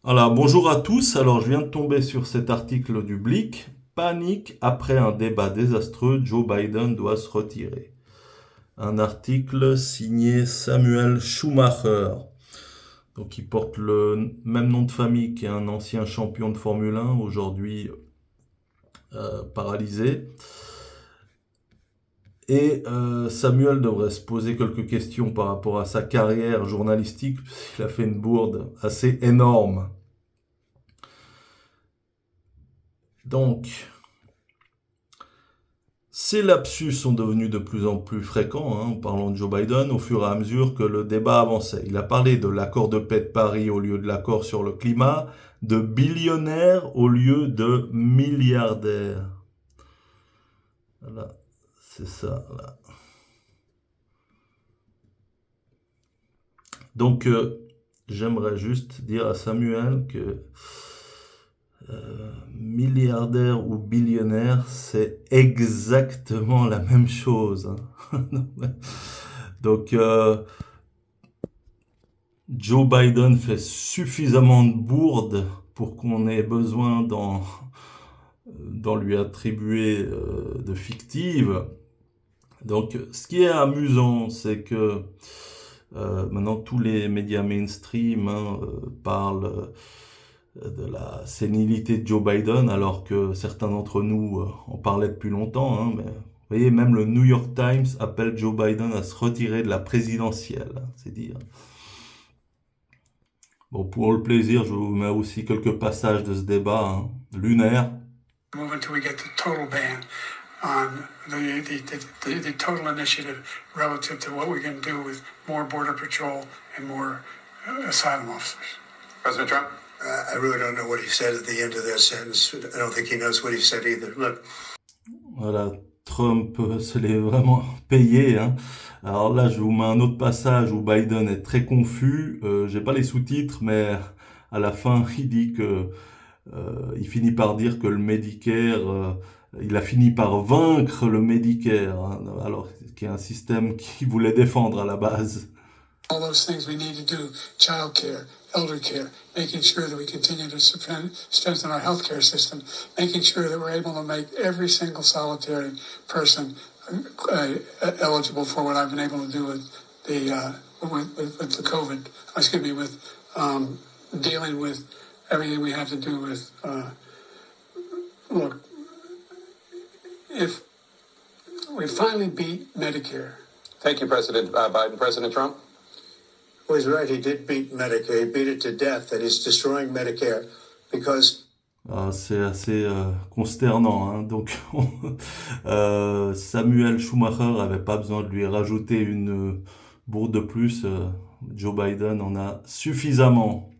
Alors, bonjour à tous. Alors, je viens de tomber sur cet article du Blick. Panique après un débat désastreux, Joe Biden doit se retirer. Un article signé Samuel Schumacher, donc qui porte le même nom de famille qu'un ancien champion de Formule 1, aujourd'hui paralysé. Et Samuel devrait se poser quelques questions par rapport à sa carrière journalistique, puisqu'il a fait une bourde assez énorme. Donc, ces lapsus sont devenus de plus en plus fréquents, en parlant de Joe Biden, au fur et à mesure que le débat avançait. Il a parlé de l'accord de paix de Paris au lieu de l'accord sur le climat, de billionnaires au lieu de milliardaires. Voilà, c'est ça. Là. Donc, j'aimerais juste dire à Samuel que milliardaire ou billionnaire, c'est exactement la même chose. Donc, Joe Biden fait suffisamment de bourdes pour qu'on ait besoin d'en lui attribuer de fictives. Donc, ce qui est amusant, c'est que maintenant tous les médias mainstream parlent de la sénilité de Joe Biden, alors que certains d'entre nous en parlaient depuis longtemps. Mais vous voyez, même le New York Times appelle Joe Biden à se retirer de la présidentielle, c'est dire. Bon, pour le plaisir, je vous mets aussi quelques passages de ce débat lunaire. Move until we get the total ban on the total initiative relative to what we're going to do with more border patrol and more asylum officers. President Trump? I really don't know what he said at the end of that sentence. I don't think he knows what he said either. Look. Voilà, Trump se l'est vraiment payé. Alors là, je vous mets un autre passage où Biden est très confus. J'ai pas les sous-titres, mais à la fin, il dit que il finit par dire que le Medicare, il a fini par vaincre le Medicare, alors qui est un système qu'il voulait défendre à la base. All those things we need to do, child care, elder care, making sure that we continue to strengthen our healthcare system, making sure that we're able to make every single solitary person eligible for what I've been able to do with the COVID. Excuse me, with dealing with everything we have to do with. Look, if we finally beat Medicare. Thank you, President Biden. President Trump? Well, he's right. He did beat Medicare. He beat it to death, and he's destroying Medicare because. C'est assez consternant. Donc, Samuel Schumacher avait pas besoin de lui rajouter une bourde de plus. Joe Biden en a suffisamment.